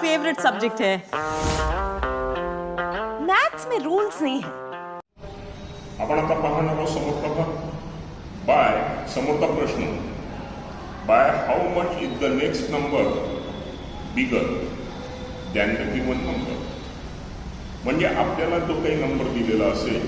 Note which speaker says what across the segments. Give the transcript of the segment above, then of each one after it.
Speaker 1: Favourite subject है। Maths में rules नहीं है।
Speaker 2: आपण आता पाहणार आहोत समोरचा बाय समोरचा प्रश्न by how much is the next number bigger than the given number. म्हणजे आपल्याला जो काही नंबर दिलेला असेल,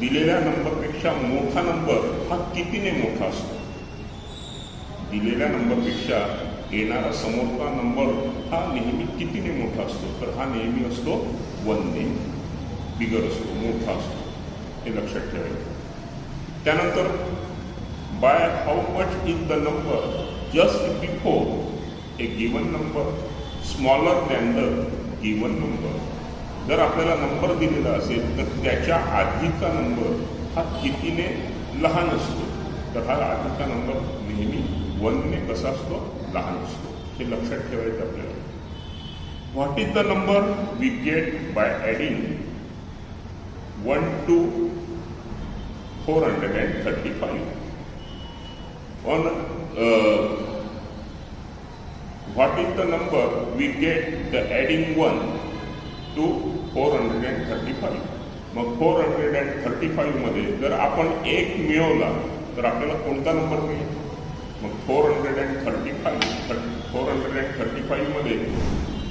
Speaker 2: दिलेल्या नंबरपेक्षा मोठा नंबर हा कितीने मोठा असतो. दिलेल्या नंबरपेक्षा येणारा समोरचा नंबर हा नेहमी कितीने मोठा असतो, तर हा नेहमी असतो 1 ने बिगर असतो, मोठा असतो. हे लक्षात ठेवायचं. त्यानंतर by how much is the number just before a given number smaller than the given number. जर आपल्याला नंबर दिलेला असेल तर त्याच्या आधीचा नंबर हा कितीने लहान असतो, तर हा आधीचा नंबर नेहमी 1 ने कसा असतो, लहान असतो. हे लक्षात ठेवायचं आपल्याला. What is the number we get by adding 1 to 435. On what is the number we get the adding 1 to 435. मग 435 मध्ये जर आपण 1 मिळवला तर आपल्याला कोणता नंबर मिळेल. मग 435 मध्ये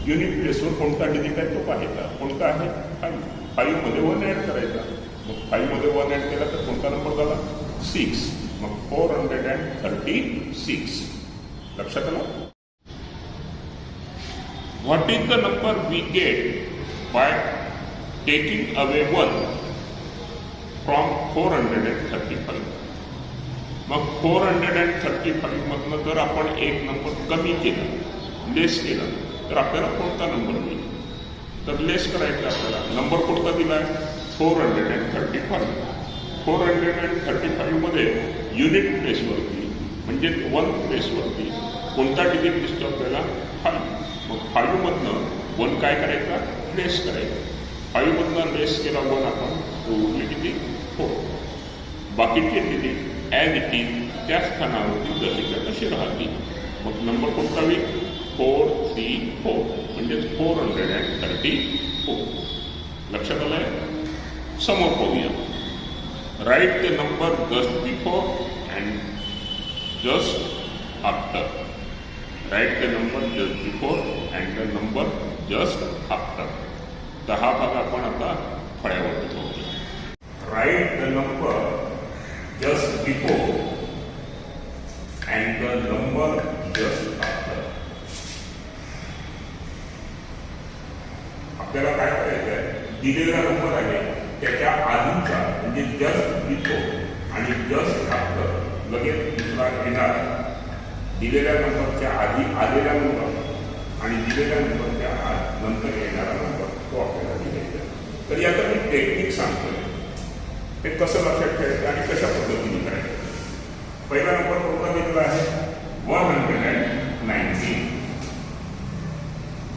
Speaker 2: युनिट प्लेसवर कोणता डिजिट आहे तो पाहायचा. कोणता आहे 5. 5 मध्ये 1 ॲड करायचा. मग 5 मध्ये 1 ॲड केला तर कोणता नंबर झाला 6. मग 436. लक्षात आलं. What is the number we get by taking away 1 from 435. मग 435 मधनं जर आपण एक नंबर कमी केला, लेस केला, तर आपल्याला कोणता नंबर मिळेल. तर लेस करायचं आपल्याला. नंबर कोणता दिला आहे 435. 435 मध्ये युनिट प्लेसवरती म्हणजे 1 प्लेसवरती कोणता डिजिट दिसतो आपल्याला 5. मग 5 मधनं 1 काय करायचा, लेस करायचा. 5 मधनं लेस केला 1 आपण, तो उरले किती 4. बाकीचे डिजिट ॲज इट इज त्या स्थानावरती जशीच्या तशी राहतील. मग नंबर कोणता होईल 434 म्हणजे 434. लक्षात आलं आहे. समोर पाहूया. Write the number just before and just after. Write the number just before and the number just after. 10 भाग आपण आता फळ्यावर ठेवूया. Write the number just before and the number just after. आपल्याला काय करायचं आहे, दिलेला नंबर आहे त्याच्या आधीचा म्हणजे जस्ट बिफोर आणि जस्ट आफ्टर लगेच दुसरा येणार. दिलेल्या नंबरच्या आधी आलेला नंबर आणि दिलेल्या नंबरच्या नंतर येणारा नंबर तो आपल्याला दिलेला. तर याचं मी टेक्निक सांगतो, ते कसं लक्षात ठेवायचं आणि कशा पद्धतीने करायचं. पहिला नंबर कोणता दिलेला आहे 119.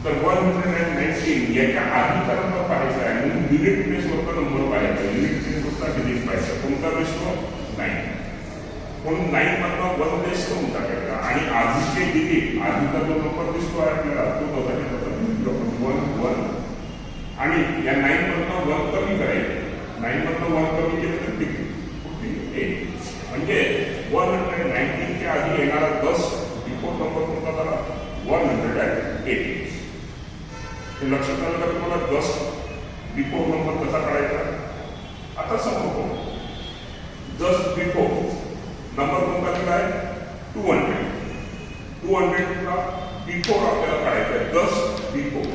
Speaker 2: तर 119 याच्या आधीचा नंबर पाहायचा आहे म्हणून युनिट प्लेसवरचा नंबर पाहायचा. युनिट प्लेसवरचा डिजिट पाहायचा. कोणता दिसतो 9. म्हणून 9 मधनं 1 प्लेस करून टाकायचा आणि आधीचे डिजिट आधीचा जो नंबर दिसतो आहे आपल्याला तो बघायचा 1 आणि या 9 मधनं 1 कमी करायचं. 9 मधनं 1 कमी केलं तर किती 8. म्हणजे 119 च्या आधी येणारा 10 बिफोर नंबर कोणता झाला 108. हे लक्षात आलं का तुम्हाला 10 बिफोर नंबर कसा काढायचा. आता समोर 10 बिफोर नंबर कोणता दिला आहे 200. 200 ला बिफोर आपल्याला काढायचा आहे 10 बिफोर.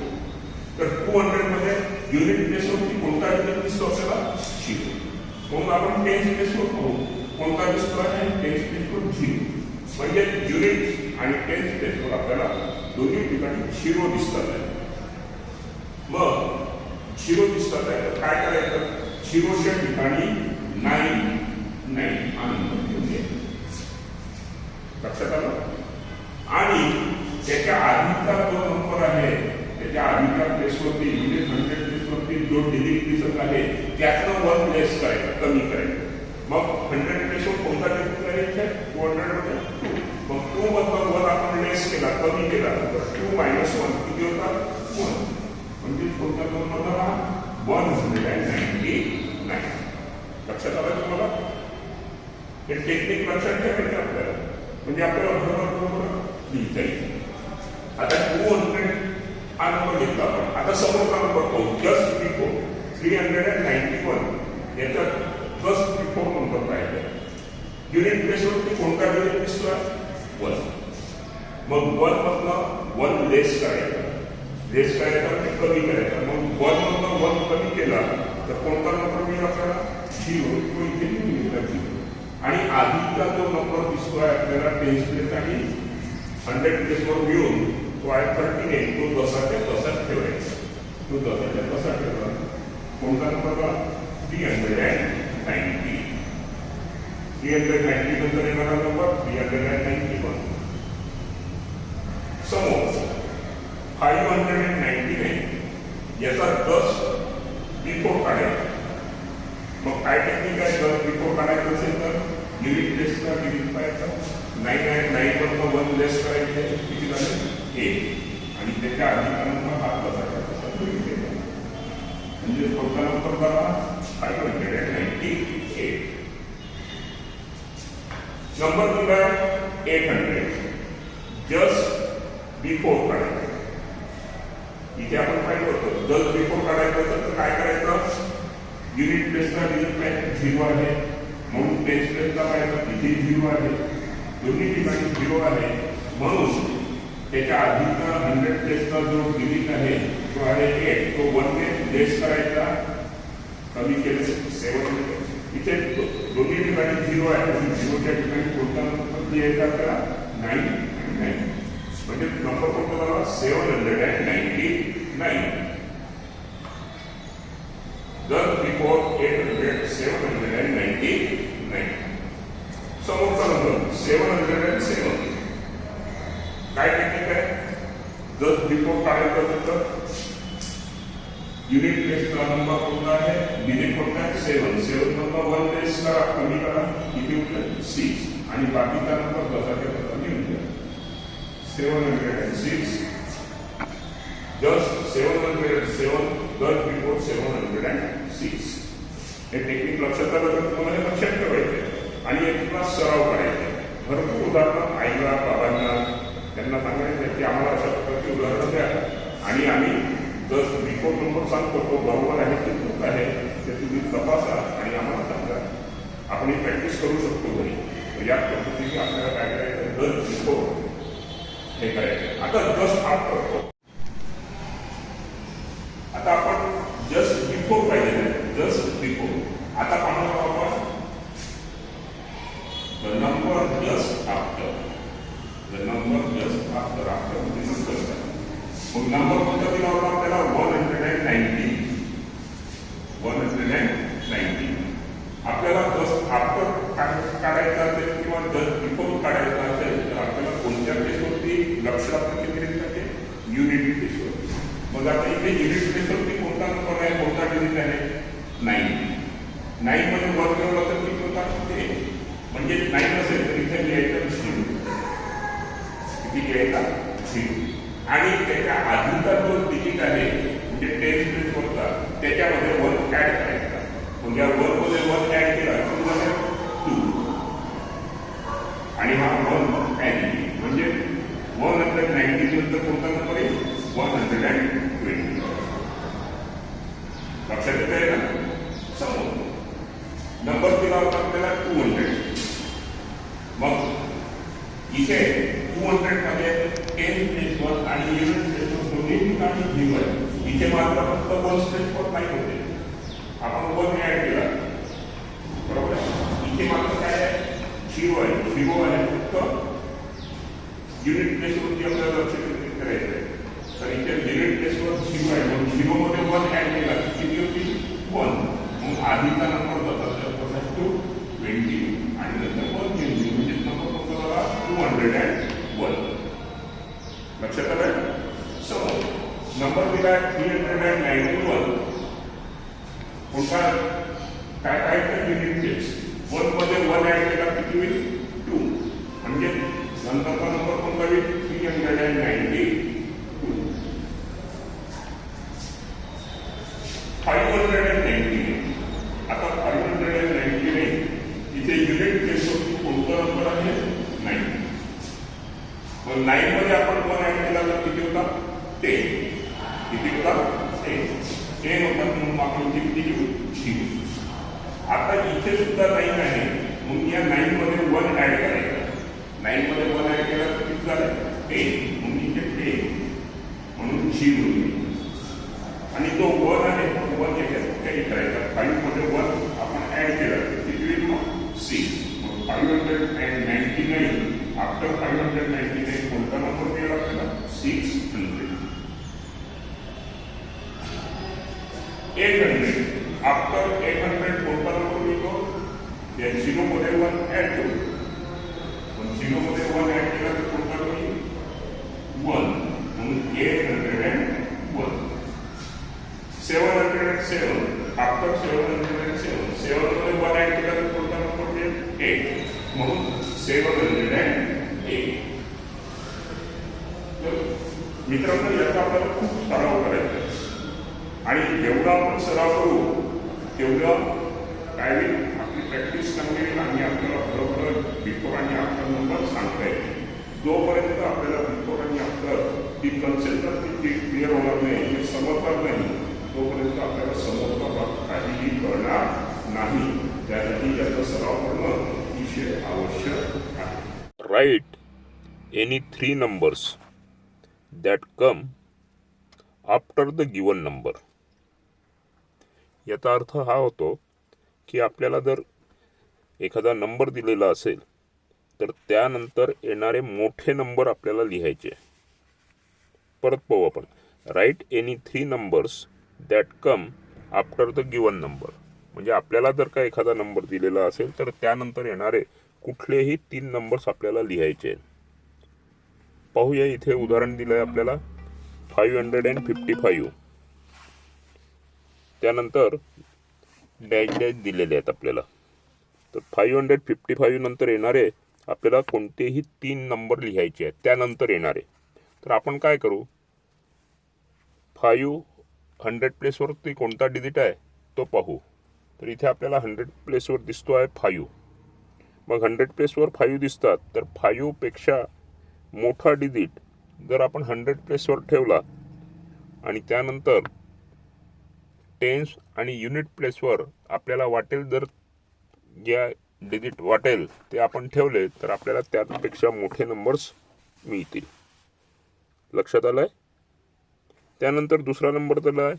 Speaker 2: तर 200 मध्ये युनिट प्लेसवरती कोणता डिजिट दिसतो आपल्याला 0. म्हणून आपण 10 प्लेसवर पाहू कोणता दिसतो आहे 10 प्लेसवर 0. म्हणजे युनिट आणि 10 प्लेसवर आपल्याला दोन्ही ठिकाणी 0 दिसतात आहे. मग 0 दिसतात आहे तर काय करायचं 0च्या ठिकाणी 9 आनंद घेऊन. लक्षात आलं. आणि त्याच्या आधीचा जो नंबर आहे त्याच्या आधीच्या प्लेसवरती म्हणजे 100 प्लेसवरती जो डिजिट दिसत आहे त्यातनं 1 प्लेस करायचं, कमी करायचं. मग 100 प्लेसवर कोणता डिजिट करायचा 200 मध्ये 2. मग 2 मधनं 1 आपण लेस केला, कमी केला तर हे टेक्निक लक्षात ठेवायचं आपल्याला, म्हणजे आपल्याला बरोबर लिहिता येईल. आता 200 हा नंबर घेतला आपण. आता समोरचा नंबर पाहू. जस्ट बिफोर 391 याचा जस्ट बिफोर नंबर पाहिजे. युनिट प्लेसवरती कोणता युनिट दिसतोय? 1. मग 1 मधनं 1 लेस करायचा, लेस करायचा म्हणजे कमी करायचा. मग 1 मधनं 1 कमी केला तर कोणता नंबर मिळेल आपल्याला? 0. तो इथे लिहिला 0. आणि आधीचा जो नंबर दिसतोय आपल्याला 10 प्लेस आणि 100 प्लेसवर मिळून तो आहे 39. तो तसाच्या तसाच ठेवायचा. तो तसाच्या तसा ठेवला. कोणता नंबर बघा? 390. 390 नंतर येणारा नंबर 391. समोर 599 याचा 10 बिफोर काढायचा. मग काय टेक्निक आहे? 10 बिफोर काढायचं असेल तर युनिट प्लेसचा डिलीट करायचा. 999 मधनं 1 लेस करायचे. किती झाले? 1. आणि त्याच्या आधीचा नंबर हा तसाच्या तसा डिलीट केला. म्हणजे कोणता नंबर बघा? 598. नंबर दिला 800. जस्ट बिफोर काढायचं. इथे आपण पाहिलं होतं जस्ट बिफोर काढायचं असेल तर काय करायचं? युनिट प्लेसचा डिलीट 0 आहे म्हणून टेस्ट प्लेसचा पाहिजे इथे 0 आहे. दोन्ही ठिकाणी 0 आहे म्हणून त्याच्या आधीचा 100 प्लेसचा जो डिलीट आहे तो आहे 8. तो 1 ने लेस करायचा, कमी केले 7. इथे दोन्ही ठिकाणी 0 आहे म्हणून 0च्या ठिकाणी कोणता नंबर लिहायचा आपल्याला? 9 आणि 9. म्हणजे नंबर कोणता झाला? 799. Just before 800 799. समोरचा नंबर 707. काय टेक्निक आहे? जस्ट बिफोर काढायचं असेल तर युनिट प्लेसचा नंबर कोणता आहे? डिलीट कोणता आहे? 7. 7 नंबर 1 लेस करा, कमी करा. किती होतं? 6. आणि बाकीचा नंबर तसाच्या तसा लिहून द्या. 706. Just 707 just before 706. हे टेक्निक लक्षात आलं तर तुम्हाला हे लक्षात ठेवायचे आणि याचा सराव करायचा. भरपूर उदाहरणं आईला बाबांना त्यांना सांगायचं की आम्हाला अशा प्रकारची उदाहरणं द्या आणि आम्ही जस्ट बिफोर नंबर सांगतो तो बरोबर आहे की चूक आहे ते तुम्ही तपासा आणि आम्हाला सांगा. आपण ही प्रॅक्टिस करू शकतो घरी. या पद्धतीने आपल्याला काय करायचं? जस्ट बिफोर हे करायचं. आता जस्ट आफ्टर. आता आपण जस्ट बिफोर पाहिजे. Just before. आता पाहणार आपण the number just after. The number just after. After म्हणजे नंतर. मग नंबर कोणता दिला होता आपल्याला? 190. 190. आपल्याला जस्ट आफ्टर काढायचं असेल किंवा जस्ट बिफोर काढायचं असेल तर आपल्याला कोणत्या प्लेसवरती लक्ष आपण केंद्रित पाहिजे? युनिट प्लेसवरती. मग आता इथे युनिट प्लेसवरती कोणता नंबर आहे? कोणता डिजिट आहे? 9. 9 मध्ये 1 ठेवला तर किती होता? ते म्हणजे 9 असेल तर इथे लिहायचं 0. किती लिहायचा? 0. आणि त्याच्या आधीचा जो डिजिट आहे म्हणजे 10 प्लेसवरचा त्याच्यामध्ये 1 ऍड करायचा. म्हणजे 1 मध्ये 1 ऍड केला किती झालं? 2. आणि हा 1 ऍड म्हणजे 190 नंतर कोणता नंबर आहे? 120. लक्षात येत आहे ना? समोर नंबर दिला होता आपल्याला 200. मग इथे 200 मध्ये 10 प्लेसवर आणि 11 प्लेसवर दोन्ही ठिकाणी 0 आहे. इथे मात्र फक्त 1 प्लेसवर नाही होते. आपण 1 ऍड केला बरोबर. इथे मात्र काय आहे? 0 आहे. 0 आहे फक्त युनिट प्लेसवरती आपल्याला लक्ष केंद्रित करायचं आहे. तर इथे युनिट प्लेसवर 0 आहे म्हणून 0 मध्ये 1 ऍड केला किती होती? 1. मग आधीचा नंबर तसा 220 आणि नंतर 120 म्हणजे नंबर कोणता झाला? 201. लक्षात आलं? समोर नंबर दिला 391. कोणता? काय काय तर युनिट प्लेस 1 मध्ये 1 ऍड केला किती होईल? 2. म्हणजे नंतरचा नंबर कोणता होईल? 392. 590. आता 590 इथे युनिट प्लेसवर पण 9 मध्ये आपण 1 ऍड केला तर किती होता 10. किती होता 10 होता, म्हणून आपण किती घेऊ 0. आता इथे सुद्धा 9 आहे, म्हणून या 9 मध्ये 1 ऍड करायचा. 9 मध्ये 1 ऍड केला तर किती झालं 10, म्हणून इथे 10 म्हणून 0. आणि तो 1 आहे, 1 याच्यात काही करायचा. 5 मध्ये 1 आपण ऍड केला तर किती होईल मग 6. मग 599 आफ्टर 599 कोणता नंबर मिळेल आपल्याला 600. 800 आफ्टर 800 कोणता नंबर मिळतो, या 0 मध्ये 1 ऍड करू. पण 0 मध्ये 1 ऍड केला तर कोणता होईल 1, म्हणून 801. 707 आफ्टर 707 7 मध्ये 1 ऍड केला तर कोणता नंबर मिळेल 8, म्हणून 708. मित्रांनो, याचा आपल्याला खूप सराव करायचा आहे आणि जेवढा आपण सराव करू तेवढं काय होईल, आपली प्रॅक्टिस चांगली होईल आणि आपल्याला बरोबर बिफोर आणि आफ्टर नंबर सांगता येईल. जोपर्यंत आपल्याला बिफोर आणि आफ्टर ती कन्सेप्ट ती क्लिअर होणार नाही, हे समजणार नाही, तोपर्यंत आपल्याला समोरचा भाग काहीही कळणार नाही. त्यासाठी याचा सराव करणं अतिशय आवश्यक आहे.
Speaker 3: Write any 3 numbers that come after the given number. याचा अर्थ हा होतो की आपल्याला जर एखादा नंबर दिलेला असेल तर त्यानंतर येणारे मोठे नंबर आपल्याला लिहायचे. परत पाहू आपण. Write any 3 numbers that come after the given number. म्हणजे आपल्याला जर का एखादा नंबर दिलेला असेल तर त्यानंतर येणारे कुठलेही 3 नंबर्स आपल्याला लिहायचे. पाहूया, इथे उदाहरण दिलं आहे आपल्याला 555. त्यानंतर डॅश डॅश दिलेले आहेत आपल्याला. तर 555 नंतर येणारे आपल्याला कोणतेही 3 नंबर लिहायचे आहेत त्यानंतर येणारे. तर आपण काय करू, 5 100 प्लेसवरती कोणता डिजिट आहे तो पाहू. तर इथे आपल्याला 100 प्लेसवर दिसतो आहे 5. मग 100 प्लेसवर 5 दिसतात, तर 5 पेक्षा मोठा डिजिट जर आपण 100 प्लेसवर ठेवला आणि त्यानंतर टेन्स आणि युनिट प्लेसवर आपल्याला वाटेल जर या डिजिट वाटेल ते आपण ठेवले तर आपल्याला त्यापेक्षा मोठे नंबर्स मिळतील. लक्षात आलं आहे. त्यानंतर दुसरा नंबर दिला आहे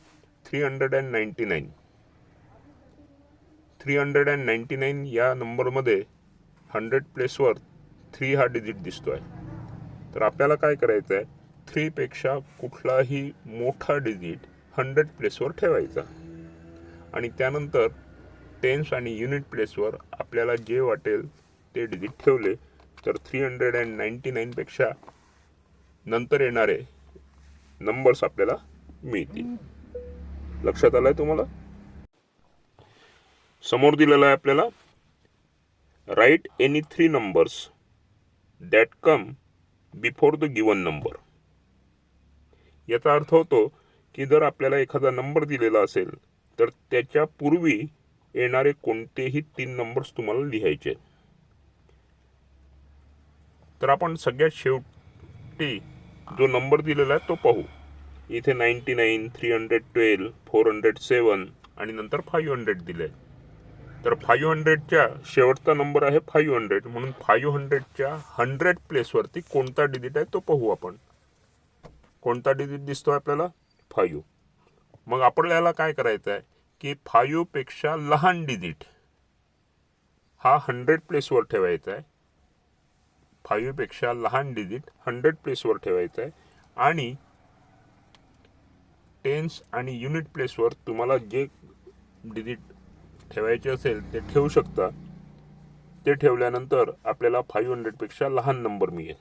Speaker 3: 399. 399 या नंबरमध्ये 100 प्लेसवर 3 हा डिजिट दिसतो आहे. तर आपल्याला काय करायचं आहे, 3 पेक्षा कुठलाही मोठा डिजिट 100 प्लेसवर ठेवायचा आणि त्यानंतर टेन्स आणि युनिट प्लेसवर आपल्याला जे वाटेल ते डिजिट ठेवले तर 399 पेक्षा नंतर येणारे नंबर्स आपल्याला मिळतील. लक्षात आलंय तुम्हाला. समोर दिलेला आहे आपल्याला write any 3 numbers that come before the given number. याचा अर्थ होतो की जर आपल्याला एखादा नंबर दिलेला असेल तर त्याच्या पूर्वी येणारे कोणतेही 3 नंबर्स तुम्हाला लिहायचे. तर आपण सगळ्यात शेवटी जो नंबर दिलेला आहे तो पाहू. इथे 99, 312, 407 आणि नंतर 500 दिले. तर 500च्या शेवटचा नंबर आहे 500, म्हणून 500च्या 100 प्लेसवरती कोणता डिजिट आहे तो पाहू आपण. कोणता डिजिट दिसतो आपल्याला 5. मग आपल्याला काय करायचं आहे की 5 पेक्षा लहान डिजिट हा 100 प्लेसवर ठेवायचा आहे. 5 पेक्षा लहान डिजिट 100 प्लेसवर ठेवायचा आहे आणि टेन्स आणि युनिट प्लेसवर तुम्हाला जे डिजिट ठेवायचे असेल ते ठेवू शकता. ते ठेवल्यानंतर आपल्याला 500 पेक्षा लहान नंबर मिळेल.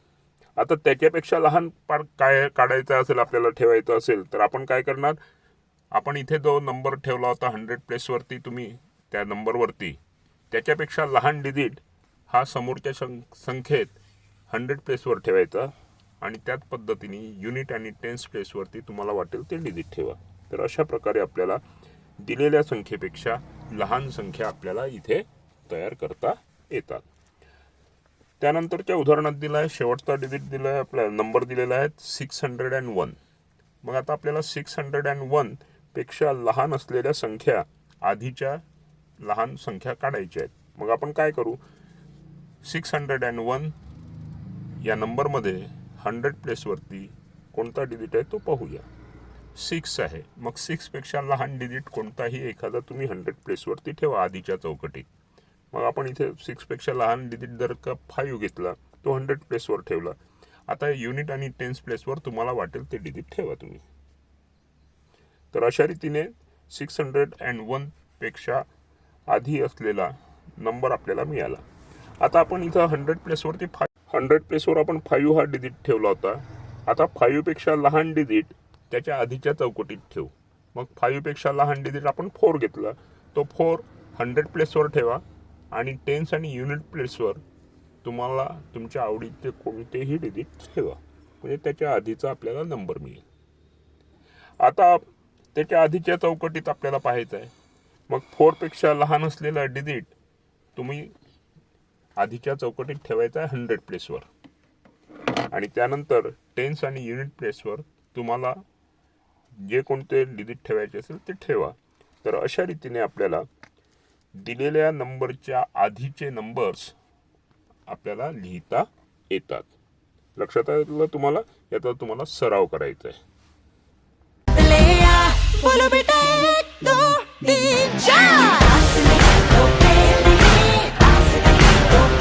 Speaker 3: आता त्याच्यापेक्षा लहान पार्ट काय काढायचा असेल आपल्याला ठेवायचं असेल तर आपण काय करणार, आपण इथे जो नंबर ठेवला होता 100 प्लेसवरती तुम्ही त्या नंबरवरती त्याच्यापेक्षा लहान डिजिट हा समोरच्या संख्येत 100 प्लेसवर ठेवायचा आणि त्याच पद्धतीने युनिट आणि टेन्स प्लेसवरती तुम्हाला वाटेल ते डिजिट ठेवा. तर अशा प्रकारे आपल्याला दिलेल्या संख्येपेक्षा लहान संख्या आपल्याला इथे तयार करता येतात. त्यानंतरच्या उदाहरणात दिला आहे शेवटचा डिजिट दिला आहे आपला नंबर दिलेला आहे 601. मग आता आपल्याला 601 पेक्षा लहान असलेल्या संख्या आधीच्या लहान संख्या काढायच्या आहेत. मग आपण काय करू, 601 या नंबरमध्ये 100 प्लेसवरती कोणता डिजिट आहे तो पाहूया. 6 आहे. मग 6 पेक्षा लहान डिजिट कोणताही एखादा तुम्ही 100 प्लेसवरती ठेवा आधीच्या चौकटीत. मग आपण इथे 6 पेक्षा लहान डिजिट जर का 5 घेतला तो 100 प्लेसवर ठेवला. आता युनिट आणि टेन्स प्लेसवर तुम्हाला वाटेल ते डिजिट ठेवा तुम्ही. तर अशा रीतीने 601 पेक्षा आधी असलेला नंबर आपल्याला मिळाला. आता आपण इथं 100 प्लेसवरती 100 प्लेसवर आपण 5 हा डिजिट ठेवला होता. आता 5 पेक्षा लहान डिजिट त्याच्या आधीच्या चौकटीत ठेवू. मग 5 पेक्षा लहान डिजिट आपण 4 घेतला, तो 4 100 प्लेसवर ठेवा आणि टेन्स आणि युनिट प्लेसवर तुम्हाला तुमच्या आवडीचे कोणतेही डिजिट ठेवा, म्हणजे त्याच्या आधीचा आपल्याला नंबर मिळेल. आता त्याच्या आधीच्या चौकटीत आपल्याला पाहायचं आहे. मग 4 पेक्षा लहान असलेला डिजिट तुम्ही आधीच्या चौकटीत ठेवायचा आहे 100 प्लेसवर आणि त्यानंतर टेन्स आणि युनिट प्लेसवर तुम्हाला जे कोणते डिजिट ठेवायचे असेल ते ठेवा. तर अशा रीतीने आपल्याला दिलेल्या नंबरच्या आधीचे नंबर्स आपल्याला लिहिता येतात. लक्षात आलं तुम्हाला? याचा तुम्हाला सराव करायचा आहे.
Speaker 1: Follow me, take the